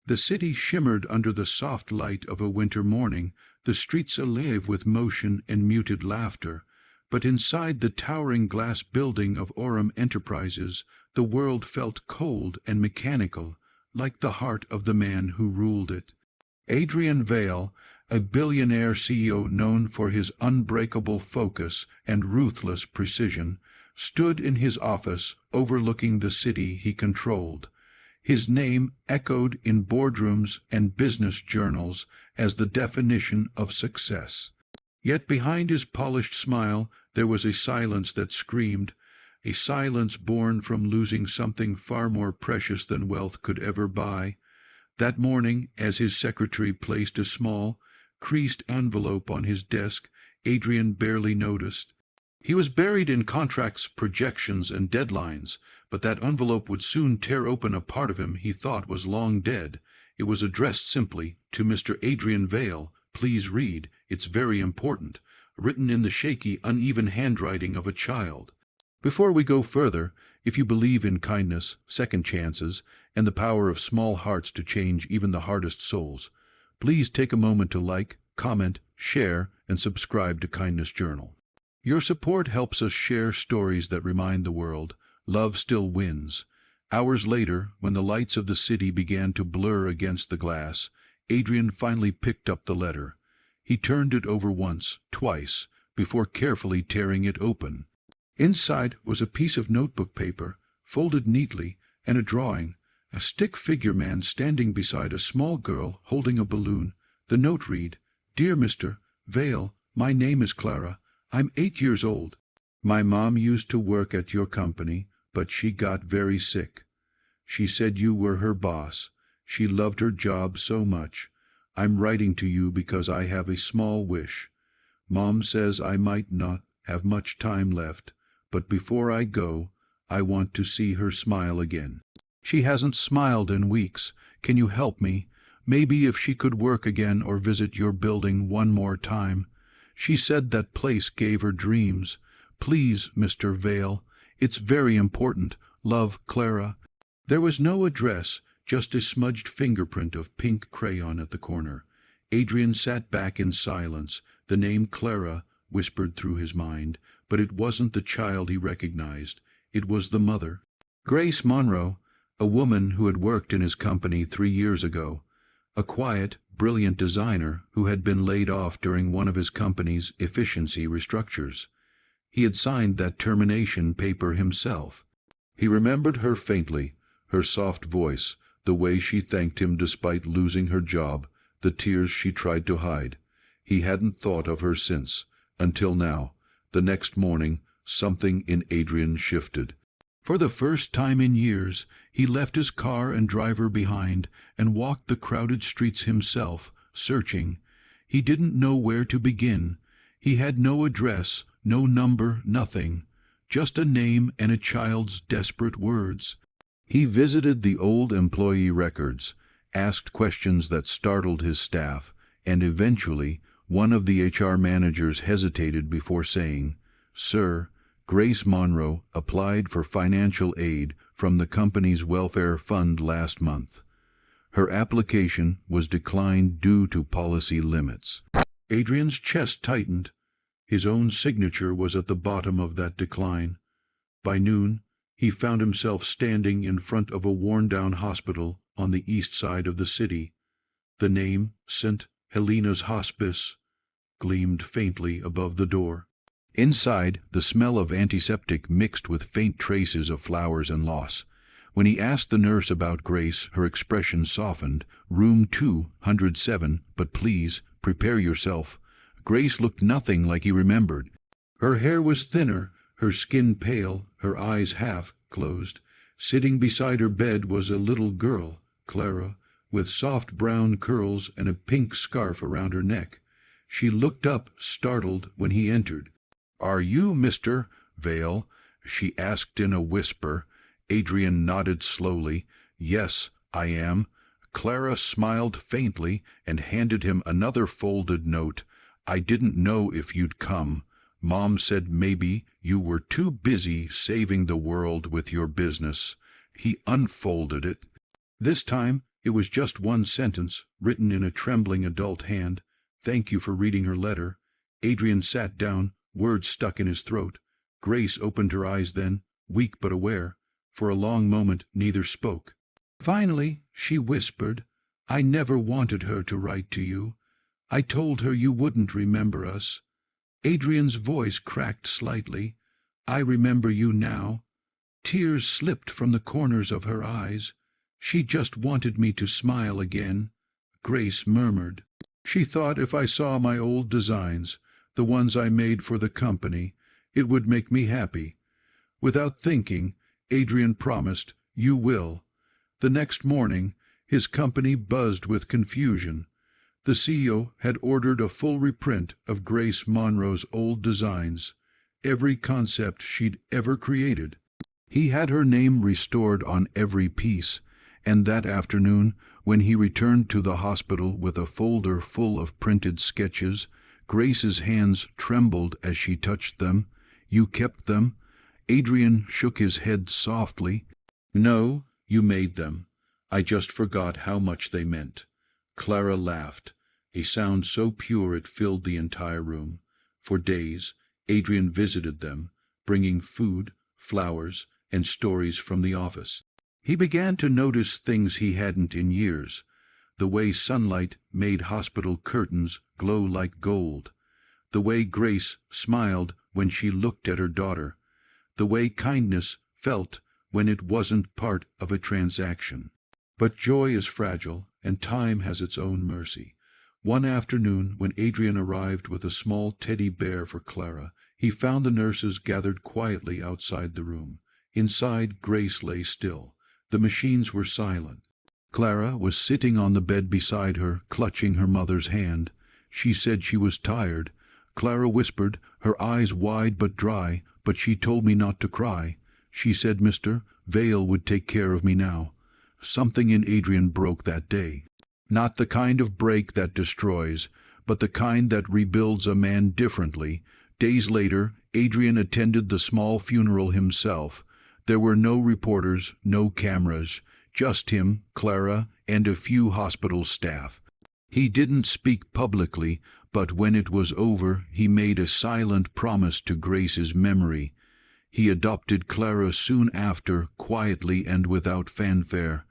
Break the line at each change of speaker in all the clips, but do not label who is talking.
The city shimmered under the soft light of a winter morning, the streets alive with motion and muted laughter. But inside the towering glass building of Orem Enterprises, the world felt cold and mechanical, like the heart of the man who ruled it. Adrian Vale, a billionaire CEO known for his unbreakable focus and ruthless precision, stood in his office overlooking the city he controlled. His name echoed in boardrooms and business journals as the definition of success. Yet behind his polished smile there was a silence that screamed, a silence born from losing something far more precious than wealth could ever buy. That morning, as his secretary placed a small, creased envelope on his desk, Adrian barely noticed. He was buried in contracts, projections, and deadlines, but that envelope would soon tear open a part of him he thought was long dead. It was addressed simply, "To Mr. Adrian Vale, please read, it's very important," written in the shaky, uneven handwriting of a child. Before we go further, if you believe in kindness, second chances, and the power of small hearts to change even the hardest souls, please take a moment to like, comment, share, and subscribe to Kindness Journal. Your support helps us share stories that remind the world love still wins. Hours later, when the lights of the city began to blur against the glass, Adrian finally picked up the letter. He turned it over once, twice, before carefully tearing it open. Inside was a piece of notebook paper, folded neatly, and a drawing, a stick figure man standing beside a small girl holding a balloon. The note read, "Dear Mr. Vale, my name is Clara. I'm 8 years old. My mom used to work at your company, but she got very sick. She said you were her boss. She loved her job so much. I'm writing to you because I have a small wish. Mom says I might not have much time left, but before I go, I want to see her smile again. She hasn't smiled in weeks. Can you help me? Maybe if she could work again or visit your building one more time. She said that place gave her dreams. Please, Mr. Vale, it's very important. Love, Clara." There was no address, just a smudged fingerprint of pink crayon at the corner. Adrian sat back in silence. The name Clara whispered through his mind, but it wasn't the child he recognized. It was the mother. Grace Monroe, a woman who had worked in his company 3 years ago. A quiet, brilliant designer who had been laid off during one of his company's efficiency restructures. He had signed that termination paper himself. He remembered her faintly, her soft voice, the way she thanked him despite losing her job, the tears she tried to hide. He hadn't thought of her since, until now. The next morning, something in Adrian shifted. For the first time in years, he left his car and driver behind and walked the crowded streets himself, searching. He didn't know where to begin. He had no address, no number, nothing. Just a name and a child's desperate words. He visited the old employee records, asked questions that startled his staff, and eventually one of the HR managers hesitated before saying, "Sir, Grace Monroe applied for financial aid from the company's welfare fund last month. Her application was declined due to policy limits." Adrian's chest tightened. His own signature was at the bottom of that decline. By noon, he found himself standing in front of a worn-down hospital on the east side of the city. The name, St. Helena's Hospice, gleamed faintly above the door. Inside, the smell of antiseptic mixed with faint traces of flowers and loss. When he asked the nurse about Grace, her expression softened. "Room 207, but please, prepare yourself." Grace looked nothing like he remembered. Her hair was thinner, her skin pale, her eyes half closed. Sitting beside her bed was a little girl, Clara, with soft brown curls and a pink scarf around her neck. She looked up, startled, when he entered. "Are you Mr. Vale?" she asked in a whisper. Adrian nodded slowly. "Yes, I am." Clara smiled faintly and handed him another folded note. "I didn't know if you'd come. Mom said maybe you were too busy saving the world with your business." He unfolded it. This time It was just one sentence, written in a trembling adult hand. "Thank you for reading her letter." Adrian sat down, words stuck in his throat. Grace opened her eyes then, weak but aware. For a long moment neither spoke. Finally, she whispered, "I never wanted her to write to you. I told her you wouldn't remember us." Adrian's voice cracked slightly. "I remember you now." Tears slipped from the corners of her eyes. "She just wanted me to smile again," Grace murmured. "She thought if I saw my old designs, the ones I made for the company, it would make me happy." Without thinking, Adrian promised, "You will." The next morning, his company buzzed with confusion. The CEO had ordered a full reprint of Grace Monroe's old designs, every concept she'd ever created. He had her name restored on every piece, and that afternoon, when he returned to the hospital with a folder full of printed sketches, Grace's hands trembled as she touched them. "You kept them?" Adrian shook his head softly. "No, you made them. I just forgot how much they meant." Clara laughed, a sound so pure it filled the entire room. For days, Adrian visited them, bringing food, flowers, and stories from the office. He began to notice things he hadn't in years: the way sunlight made hospital curtains glow like gold, the way Grace smiled when she looked at her daughter, the way kindness felt when it wasn't part of a transaction. But joy is fragile, and time has its own mercy. One afternoon, when Adrian arrived with a small teddy bear for Clara, he found the nurses gathered quietly outside the room. Inside, Grace lay still. The machines were silent. Clara was sitting on the bed beside her, clutching her mother's hand. She said she was tired. Clara whispered, her eyes wide but dry, "But she told me not to cry. She said Mr. Vale would take care of me now." Something in Adrian broke that day. Not the kind of break that destroys, but the kind that rebuilds a man differently. Days later, Adrian attended the small funeral himself. There were no reporters, no cameras, just him, Clara, and a few hospital staff. He didn't speak publicly, but when it was over, he made a silent promise to Grace's memory. He adopted Clara soon after, quietly and without fanfare.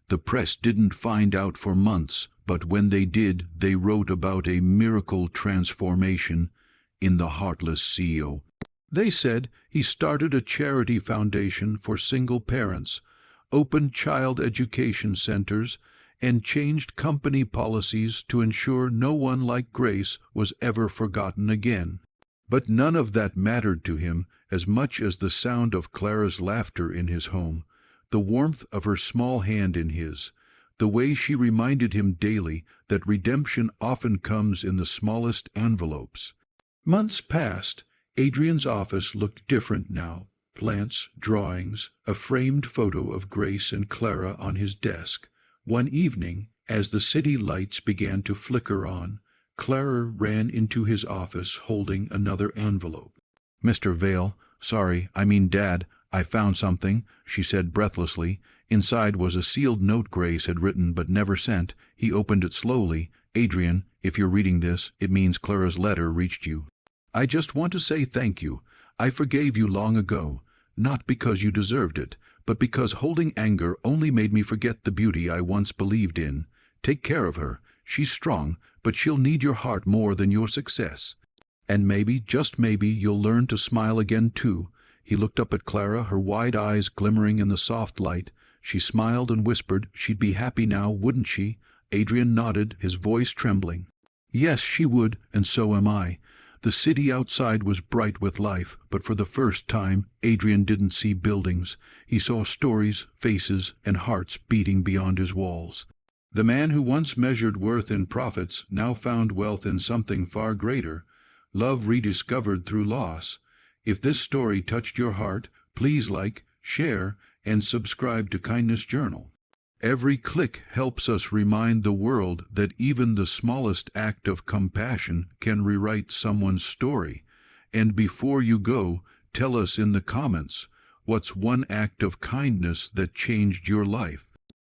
The press didn't find out for months, but when they did, they wrote about a miracle transformation in the heartless CEO. They said he started a charity foundation for single parents, opened child education centers, and changed company policies to ensure no one like Grace was ever forgotten again. But none of that mattered to him as much as the sound of Clara's laughter in his home, the warmth of her small hand in his, the way she reminded him daily that redemption often comes in the smallest envelopes. Months passed. Adrian's office looked different now. Plants, drawings, a framed photo of Grace and Clara on his desk. One evening, as the city lights began to flicker on, Clara ran into his office holding another envelope. "Mr. Vale, sorry, I mean Dad, I found something," she said breathlessly. Inside was a sealed note Grace had written but never sent. He opened it slowly. "Adrian, if you're reading this, it means Clara's letter reached you. I just want to say thank you. I forgave you long ago, not because you deserved it, but because holding anger only made me forget the beauty I once believed in. Take care of her. She's strong, but she'll need your heart more than your success. And maybe, just maybe, you'll learn to smile again too." He looked up at Clara, her wide eyes glimmering in the soft light. She smiled and whispered she'd be happy now, wouldn't she? Adrian nodded, his voice trembling. "Yes, she would, and so am I." The city outside was bright with life, but for the first time Adrian didn't see buildings. He saw stories, faces, and hearts beating beyond his walls. The man who once measured worth in profits now found wealth in something far greater, love rediscovered through loss. If this story touched your heart, please like, share, and subscribe to Kindness Journal. Every click helps us remind the world that even the smallest act of compassion can rewrite someone's story. And before you go, tell us in the comments, what's one act of kindness that changed your life?